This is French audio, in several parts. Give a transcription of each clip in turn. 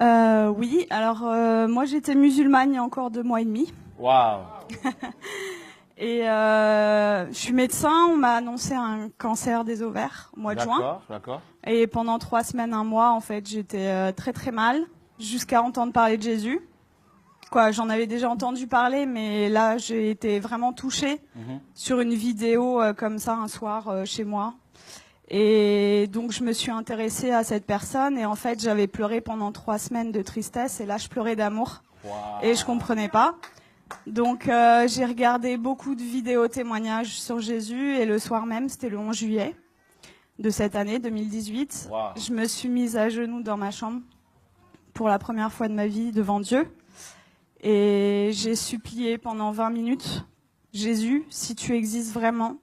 Oui, alors moi j'étais musulmane il y a encore 2 mois et demi. Waouh. Et je suis médecin, on m'a annoncé un cancer des ovaires au mois de juin. D'accord, d'accord. Et pendant 3 semaines, un mois, en fait, j'étais très très mal, jusqu'à entendre parler de Jésus. Quoi, j'en avais déjà entendu parler, mais là j'ai été vraiment touchée sur une vidéo comme ça un soir chez moi. Et donc je me suis intéressée à cette personne et en fait j'avais pleuré pendant 3 semaines de tristesse et là je pleurais d'amour. Wow. Et je comprenais pas. Donc j'ai regardé beaucoup de vidéos témoignages sur Jésus et le soir même, c'était le 11 juillet de cette année 2018, Wow. je me suis mise à genoux dans ma chambre pour la première fois de ma vie devant Dieu et j'ai supplié pendant 20 minutes, Jésus, si tu existes vraiment,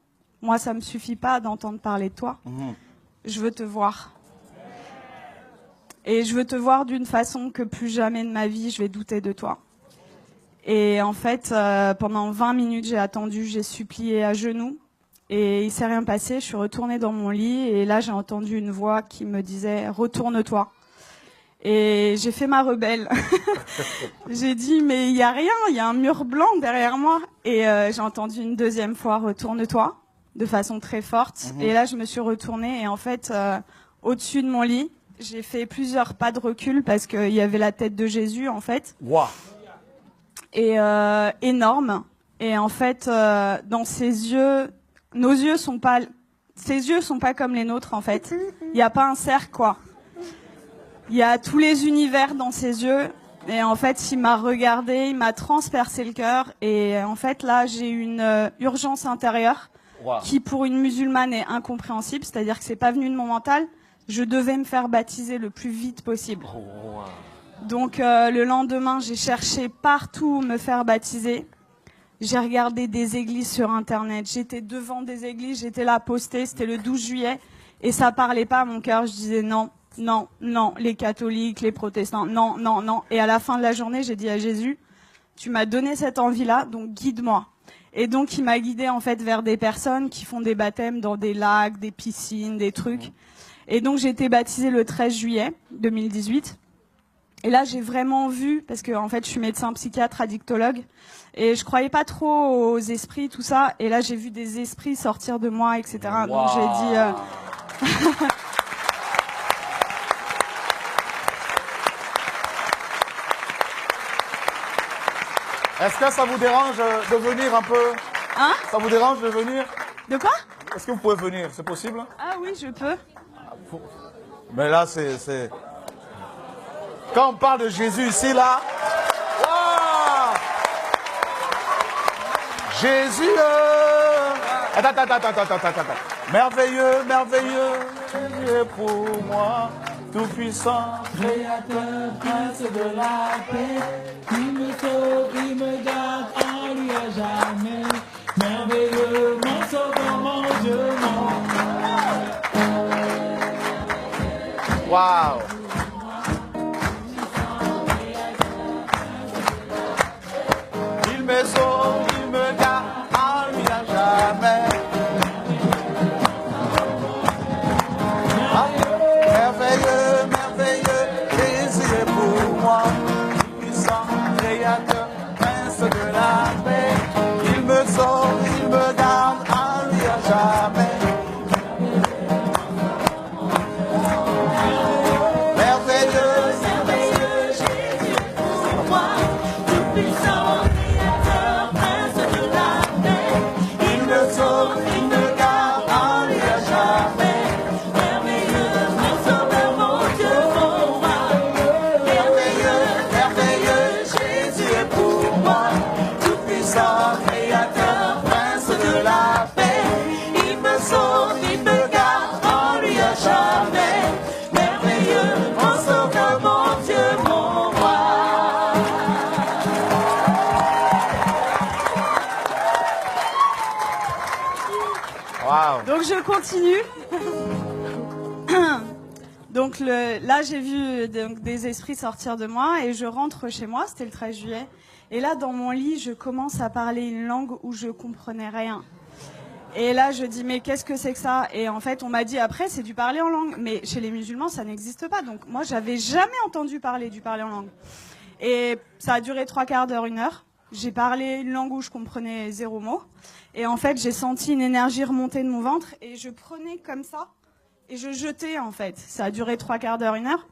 moi ça me suffit pas d'entendre parler de toi, je veux te voir. Et je veux te voir d'une façon que plus jamais de ma vie je vais douter de toi. Et en fait, pendant 20 minutes, j'ai attendu, j'ai supplié à genoux. Et il s'est rien passé, je suis retournée dans mon lit. Et là, j'ai entendu une voix qui me disait « Retourne-toi ». Et j'ai fait ma rebelle. J'ai dit « Mais il n'y a rien, il y a un mur blanc derrière moi ». Et j'ai entendu une deuxième fois « Retourne-toi » de façon très forte. Et là, je me suis retournée. Et en fait, au-dessus de mon lit, j'ai fait plusieurs pas de recul parce qu'il y avait la tête de Jésus, en fait. Wow. Et énorme. Et en fait, dans ses yeux, ses yeux sont pas comme les nôtres en fait. Il n'y a pas un cercle quoi. Il y a tous les univers dans ses yeux. Et en fait, il m'a regardé, il m'a transpercé le cœur. Et en fait, là, j'ai une urgence intérieure Wow. qui, pour une musulmane, est incompréhensible. C'est-à-dire que c'est pas venu de mon mental. Je devais me faire baptiser le plus vite possible. Oh, wow. Donc le lendemain, j'ai cherché partout où me faire baptiser. J'ai regardé des églises sur Internet. J'étais devant des églises, j'étais là postée. C'était le 12 juillet. Et ça parlait pas à mon cœur. Je disais non, non, non. Les catholiques, les protestants, non, non, non. Et à la fin de la journée, j'ai dit à Jésus, tu m'as donné cette envie-là, donc guide-moi. Et donc il m'a guidée en fait vers des personnes qui font des baptêmes dans des lacs, des piscines, des trucs. Et donc j'ai été baptisée le 13 juillet 2018. Et là, j'ai vraiment vu, parce que en fait, je suis médecin psychiatre, addictologue, et je croyais pas trop aux esprits, tout ça. Et là, j'ai vu des esprits sortir de moi, etc. Wow. Donc j'ai dit. Est-ce que ça vous dérange de venir un peu? Hein? Ça vous dérange de venir? De quoi? Est-ce que vous pouvez venir? C'est possible? Ah oui, je peux. Mais là, c'est... Quand on parle de Jésus ici, là... Wow! Jésus! Attends. Merveilleux, merveilleux, Dieu pour moi, tout-puissant, Créateur, prince de la paix, il me sauve, il me garde en lui à jamais. Merveilleux, mon sauveur, mon Dieu, mon Wow! Il me sauve, il me garde en lui à jamais. Ah, merveilleux, merveilleux, Jésus est pour moi, puissant, créateur, prince de la paix. Il me sauve, il me garde en lui à jamais. Merveilleux, merveilleux, Jésus est pour moi, tout puissant, créateur, prince de la paix. il me sauve, il me garde en lui à jamais. Merveilleux, mon sauveur, mon Dieu, mon roi. Merveilleux, merveilleux, Jésus est pour moi, tout puissant, créateur, prince de la paix. Il me sauve, il me garde en lui à jamais. Merveilleux, mon sauveur, mon Dieu, mon roi. Wow. Donc je continue. Donc là, j'ai vu donc, des esprits sortir de moi et je rentre chez moi, c'était le 13 juillet. Et là, dans mon lit, je commence à parler une langue où je comprenais rien. Et là, je dis, mais qu'est-ce que c'est que ça? Et en fait, on m'a dit après, c'est du parler en langue. Mais chez les musulmans, ça n'existe pas. Donc moi, j'avais jamais entendu parler du parler en langue. Et ça a duré 3/4 d'heure, 1 heure. J'ai parlé une langue où je comprenais 0 mot. Et en fait, j'ai senti une énergie remonter de mon ventre. Et je prenais comme ça. Et je jetais, en fait. Ça a duré 3/4 d'heure, 1 heure.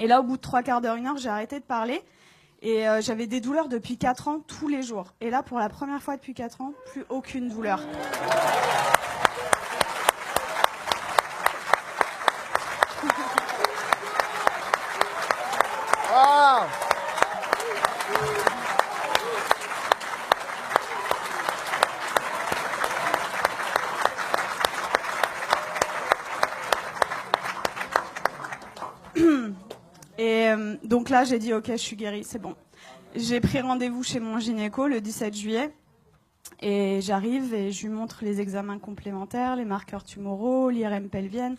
Et là, au bout de 3/4 d'heure, 1 heure, j'ai arrêté de parler. Et j'avais des douleurs depuis 4 ans, tous les jours. Et là, pour la première fois depuis 4 ans, plus aucune douleur. Wow. Et donc là, j'ai dit, ok, je suis guérie, c'est bon. J'ai pris rendez-vous chez mon gynéco le 17 juillet. Et j'arrive et je lui montre les examens complémentaires, les marqueurs tumoraux, l'IRM pelvienne.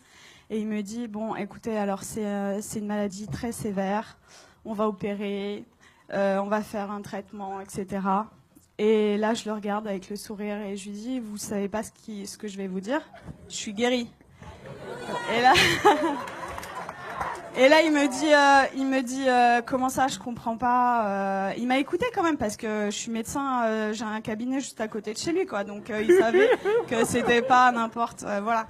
Et il me dit, bon, écoutez, alors c'est une maladie très sévère. On va opérer, on va faire un traitement, etc. Et là, je le regarde avec le sourire et je lui dis, vous savez pas ce que je vais vous dire? Je suis guérie. Et là... Et là, il me dit, comment ça, je comprends pas. Il m'a écouté quand même parce que je suis médecin, j'ai un cabinet juste à côté de chez lui, quoi. Donc il savait que c'était pas n'importe, voilà.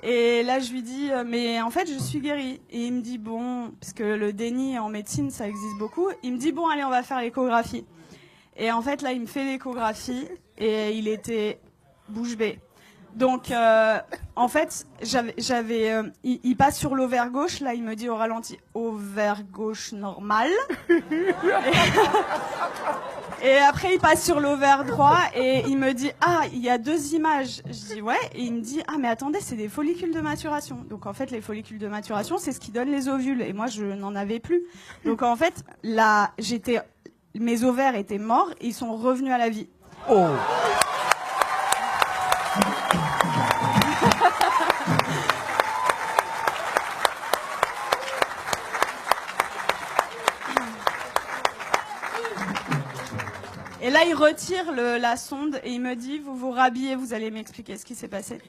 Et là, je lui dis, mais en fait, je suis guérie. Et il me dit, bon, parce que le déni en médecine, ça existe beaucoup. Il me dit, bon, allez, on va faire l'échographie. Et en fait, là, il me fait l'échographie et il était bouche bée. Donc, en fait, il passe sur l'ovaire gauche. Là, il me dit au ralenti, ovaire gauche normal. Et après, il passe sur l'ovaire droit et il me dit, ah, il y a 2 images. Je dis, ouais. Et il me dit, ah, mais attendez, c'est des follicules de maturation. Donc, en fait, les follicules de maturation, c'est ce qui donne les ovules. Et moi, je n'en avais plus. Donc, en fait, là, mes ovaires étaient morts et ils sont revenus à la vie. Oh. Et là, il retire la sonde et il me dit, vous vous rhabillez, vous allez m'expliquer ce qui s'est passé.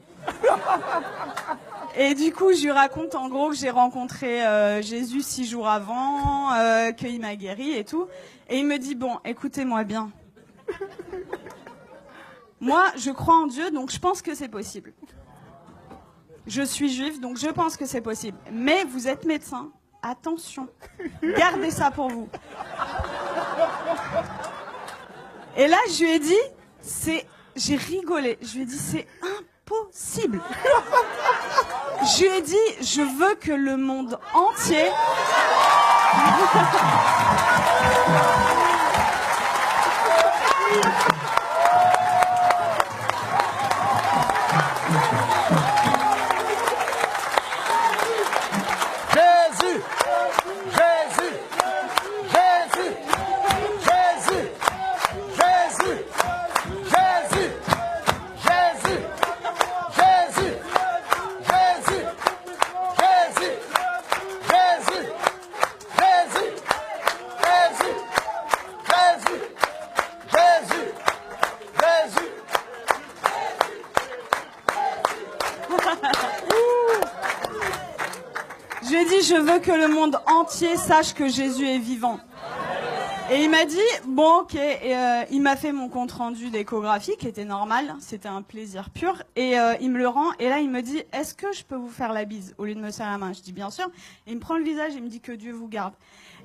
Et du coup, je lui raconte en gros que j'ai rencontré Jésus 6 jours avant, qu'il m'a guéri et tout. Et il me dit, bon, écoutez-moi bien. Moi, je crois en Dieu, donc je pense que c'est possible. Je suis juive, donc je pense que c'est possible. Mais vous êtes médecin, attention, gardez ça pour vous. Et là, je lui ai dit, j'ai rigolé. Je lui ai dit, c'est impossible. Je lui ai dit, je veux que le monde entier... Jésus, Jésus, Jésus, Jésus, Jésus, Jésus, Jésus, Jésus, Jésus, Jésus, Jésus, Jésus, Jésus, Jésus, Jésus, Je lui ai dit, je veux que le monde entier sache que Jésus est vivant. Et il m'a dit, bon, ok, et il m'a fait mon compte-rendu d'échographie, qui était normal, c'était un plaisir pur, et il me le rend, et là il me dit, est-ce que je peux vous faire la bise, au lieu de me serrer la main? Je dis, bien sûr. Et il me prend le visage, et il me dit que Dieu vous garde.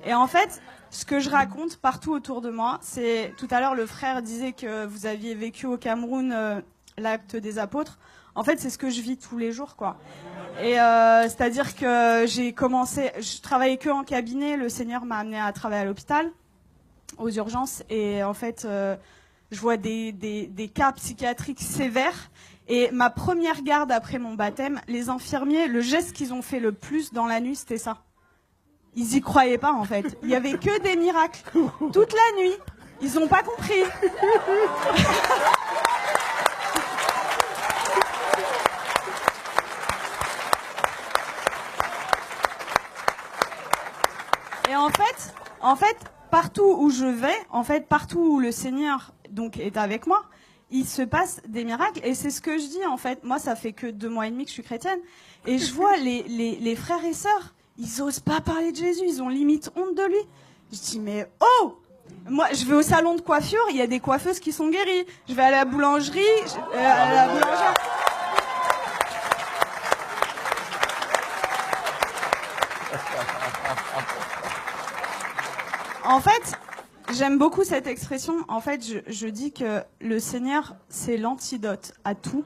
Et en fait, ce que je raconte partout autour de moi, c'est, tout à l'heure, le frère disait que vous aviez vécu au Cameroun l'acte des apôtres. En fait, c'est ce que je vis tous les jours, quoi. Et c'est-à-dire que je travaillais que en cabinet, le Seigneur m'a amené à travailler à l'hôpital, aux urgences, et en fait, je vois des cas psychiatriques sévères. Et ma première garde après mon baptême, les infirmiers, le geste qu'ils ont fait le plus dans la nuit, c'était ça. Ils y croyaient pas, en fait. Il y avait que des miracles. Toute la nuit. Ils ont pas compris. Et en fait, partout où je vais, partout où le Seigneur donc est avec moi, il se passe des miracles. Et c'est ce que je dis, en fait. Moi, ça fait que 2 mois et demi que je suis chrétienne. Et je vois les frères et sœurs, ils osent pas parler de Jésus. Ils ont limite honte de lui. Je dis, mais oh! Moi, je vais au salon de coiffure, il y a des coiffeuses qui sont guéries. Je vais à la boulangerie, à la boulangère. En fait, j'aime beaucoup cette expression. En fait, je dis que le Seigneur, c'est l'antidote à tout.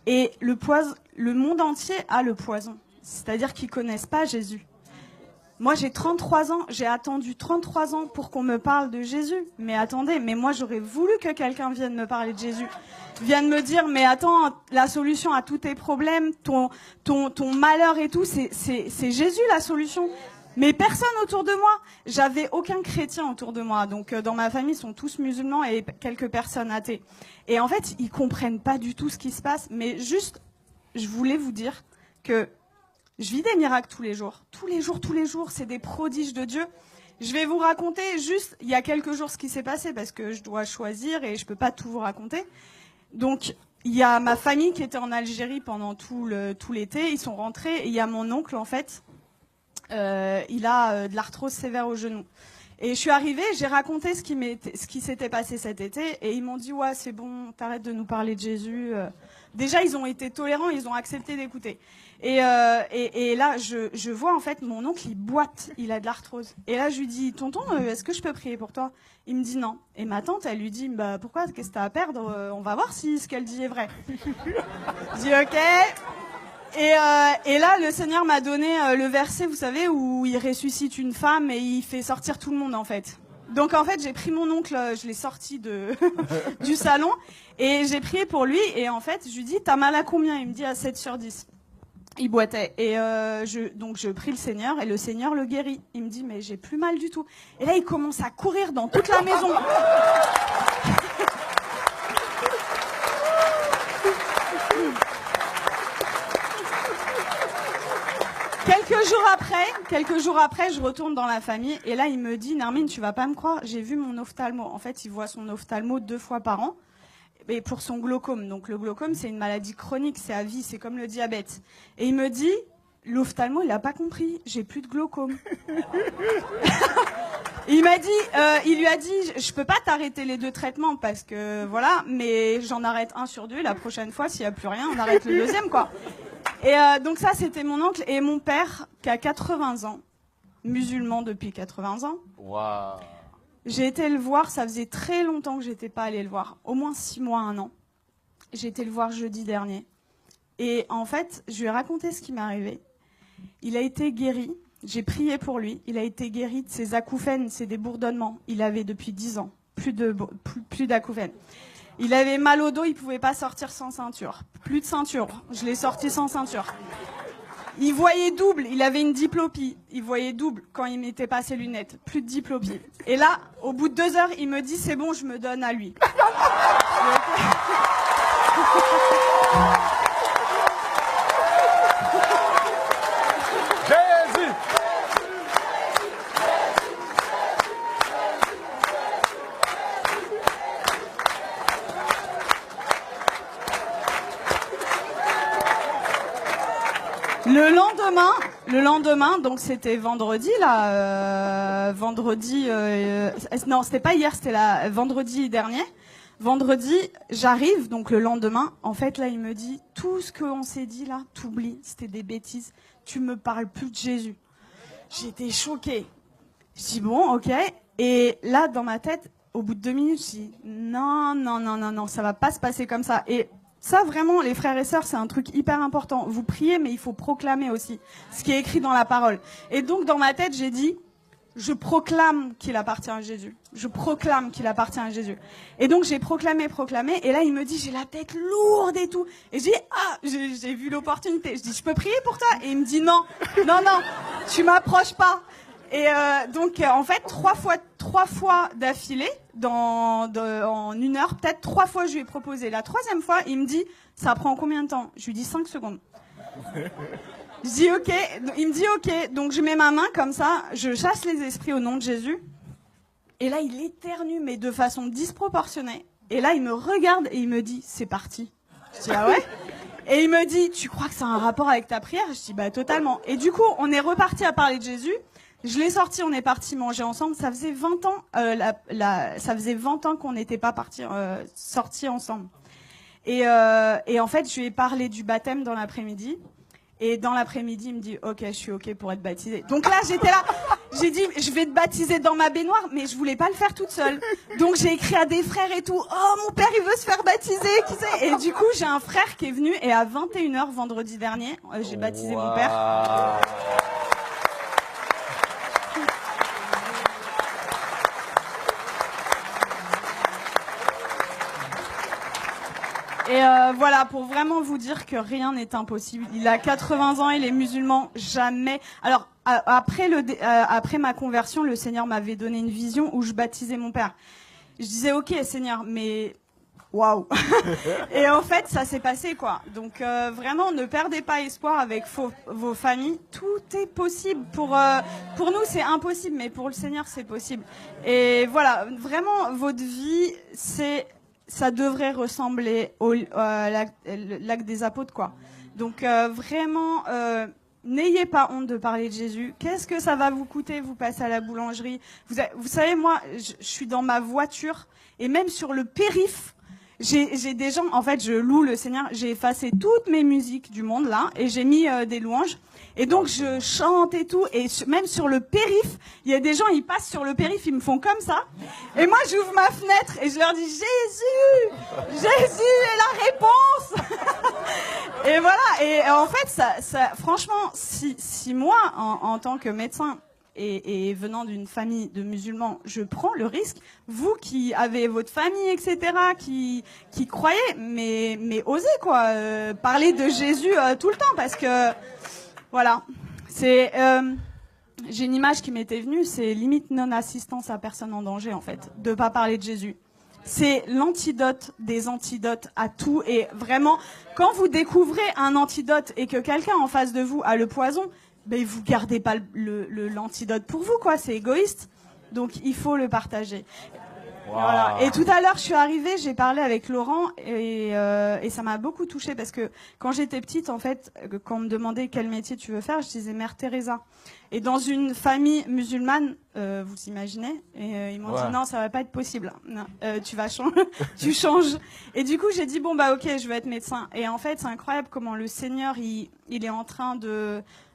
Et le monde entier a le poison. C'est-à-dire qu'ils connaissent pas Jésus. Moi, j'ai 33 ans. J'ai attendu 33 ans pour qu'on me parle de Jésus. Mais attendez, mais moi, j'aurais voulu que quelqu'un vienne me parler de Jésus. Vienne me dire, mais attends, la solution à tous tes problèmes, ton malheur et tout, c'est Jésus la solution. Mais personne autour de moi. J'avais aucun chrétien autour de moi. Donc, dans ma famille, ils sont tous musulmans et quelques personnes athées. Et en fait, ils comprennent pas du tout ce qui se passe. Mais juste, je voulais vous dire que je vis des miracles tous les jours. Tous les jours, c'est des prodiges de Dieu. Je vais vous raconter juste, il y a quelques jours, ce qui s'est passé, parce que je dois choisir et je peux pas tout vous raconter. Donc, il y a ma famille qui était en Algérie pendant tout l'été. Ils sont rentrés et il y a mon oncle, en fait, il a de l'arthrose sévère au genou. Et je suis arrivée, j'ai raconté ce qui s'était passé cet été, et ils m'ont dit, ouais, c'est bon, t'arrêtes de nous parler de Jésus. Déjà, ils ont été tolérants, ils ont accepté d'écouter. Et là, je vois, en fait, mon oncle, il boite, il a de l'arthrose. Et là, je lui dis, tonton, est-ce que je peux prier pour toi? Il me dit non. Et ma tante, elle lui dit, bah, pourquoi? Qu'est-ce que t'as à perdre? On va voir si ce qu'elle dit est vrai. Je dis, ok. Et là, le Seigneur m'a donné le verset, vous savez, où il ressuscite une femme et il fait sortir tout le monde, en fait. Donc, en fait, j'ai pris mon oncle, je l'ai sorti du salon, et j'ai prié pour lui, et en fait, je lui dis, t'as mal à combien? Il me dit, à 7 sur 10. Il boitait. Et donc, je prie le Seigneur, et le Seigneur le guérit. Il me dit, mais j'ai plus mal du tout. Et là, il commence à courir dans toute la maison. Quelques jours après, je retourne dans la famille et là, il me dit, Nermine, tu vas pas me croire, j'ai vu mon ophtalmo. En fait, il voit son ophtalmo 2 fois par an et pour son glaucome. Donc, le glaucome, c'est une maladie chronique, c'est à vie, c'est comme le diabète. Et il me dit, l'ophtalmo, il a pas compris, j'ai plus de glaucome. Il lui a dit, je peux pas t'arrêter les 2 traitements parce que voilà, mais j'en arrête 1 sur 2. La prochaine fois, s'il y a plus rien, on arrête le 2e, quoi. Et donc ça, c'était mon oncle et mon père qui a 80 ans, musulman depuis 80 ans. Waouh. J'ai été le voir, ça faisait très longtemps que j'étais pas allée le voir, au moins 6 mois, 1 an. J'ai été le voir jeudi dernier. Et en fait, je lui ai raconté ce qui m'est arrivé. Il a été guéri. J'ai prié pour lui. Il a été guéri de ses acouphènes, c'est des bourdonnements. Il avait depuis 10 ans plus d'acouphènes. Il avait mal au dos, il pouvait pas sortir sans ceinture. Plus de ceinture. Je l'ai sorti sans ceinture. Il voyait double, il avait une diplopie. Il voyait double quand il mettait pas ses lunettes. Plus de diplopie. Et là, au bout de 2 heures, il me dit, c'est bon, je me donne à lui. Jésus. Le lendemain, donc c'était vendredi là, non, c'était pas hier, c'était vendredi dernier. Vendredi, j'arrive, donc le lendemain, en fait là, il me dit, tout ce qu'on s'est dit là, t'oublies, c'était des bêtises, tu me parles plus de Jésus. J'étais choquée. Je dis bon, ok. Et là, dans ma tête, au bout de 2 minutes, je dis non, ça va pas se passer comme ça. Et ça, vraiment, les frères et sœurs, c'est un truc hyper important. Vous priez, mais il faut proclamer aussi ce qui est écrit dans la parole. Et donc, dans ma tête, j'ai dit, je proclame qu'il appartient à Jésus. Je proclame qu'il appartient à Jésus. Et donc, j'ai proclamé. Et là, il me dit, j'ai la tête lourde et tout. Et je dis, j'ai vu l'opportunité. Je dis, je peux prier pour toi? Et il me dit, non, tu m'approches pas. Et donc, en fait, 3 fois d'affilée, en 1 heure, peut-être 3 fois, je lui ai proposé. La 3e fois, il me dit, ça prend combien de temps? Je lui dis 5 secondes. Je dis ok, il me dit ok, donc je mets ma main comme ça, je chasse les esprits au nom de Jésus. Et là, il éternue, mais de façon disproportionnée. Et là, il me regarde et il me dit, c'est parti. Je dis, ah ouais? Et il me dit, tu crois que ça a un rapport avec ta prière? Je dis, bah totalement. Et du coup, on est reparti à parler de Jésus. Je l'ai sorti, on est parti manger ensemble. Ça faisait 20 ans, ça faisait 20 ans qu'on n'était pas sortis ensemble. Et en fait, je lui ai parlé du baptême dans l'après-midi. Et dans l'après-midi, il me dit, ok, je suis ok pour être baptisé. Donc là, j'étais là, j'ai dit, je vais te baptiser dans ma baignoire, mais je voulais pas le faire toute seule. Donc j'ai écrit à des frères et tout, oh, mon père, il veut se faire baptiser, qui sait? Et du coup, j'ai un frère qui est venu, et à 21h vendredi dernier, j'ai baptisé mon père. Et voilà, pour vraiment vous dire que rien n'est impossible. Il a 80 ans, il est musulman, jamais. Alors, après ma conversion, le Seigneur m'avait donné une vision où je baptisais mon père. Je disais, ok, Seigneur, mais waouh. Et en fait, ça s'est passé, quoi. Donc, vraiment, ne perdez pas espoir avec vos familles. Tout est possible. Pour nous, c'est impossible, mais pour le Seigneur, c'est possible. Et voilà, vraiment, votre vie, ça devrait ressembler au lac des apôtres, quoi. Donc vraiment, n'ayez pas honte de parler de Jésus. Qu'est-ce que ça va vous coûter? Vous passez à la boulangerie. Vous savez, moi, je suis dans ma voiture et même sur le périph', j'ai des gens. En fait, je loue le Seigneur. J'ai effacé toutes mes musiques du monde là et j'ai mis des louanges. Et donc je chante et tout, et même sur le périph', il y a des gens, ils passent sur le périph', ils me font comme ça, et moi j'ouvre ma fenêtre et je leur dis Jésus est la réponse. Et voilà, et en fait, ça franchement, si moi, en tant que médecin et venant d'une famille de musulmans, je prends le risque, vous qui avez votre famille, etc., qui croyez, mais osez quoi, parler de Jésus tout le temps, parce que voilà, j'ai une image qui m'était venue, c'est limite non-assistance à personne en danger, en fait, de pas parler de Jésus. C'est l'antidote des antidotes à tout, et vraiment, quand vous découvrez un antidote et que quelqu'un en face de vous a le poison, ben vous gardez pas l'antidote pour vous, quoi, c'est égoïste. Donc il faut le partager. Wow. Voilà. Et tout à l'heure, je suis arrivée, j'ai parlé avec Laurent et ça m'a beaucoup touchée parce que quand j'étais petite, en fait, quand on me demandait quel métier tu veux faire, je disais Mère Teresa. Et dans une famille musulmane, vous imaginez, et ils m'ont dit non, ça va pas être possible. Non, tu vas changer, tu changes. Et du coup, j'ai dit bon bah ok, je vais être médecin. Et en fait, c'est incroyable comment le Seigneur il est en train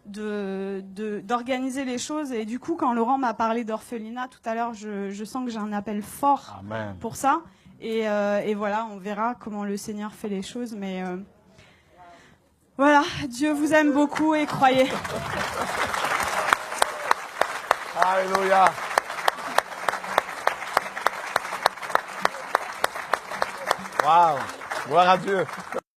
d'organiser les choses. Et du coup, quand Laurent m'a parlé d'orphelinat tout à l'heure, je sens que j'ai un appel fort Amen. Pour ça. Et voilà, on verra comment le Seigneur fait les choses. Mais voilà, Dieu vous aime beaucoup et croyez. Alléluia. Waouh, gloire à Dieu.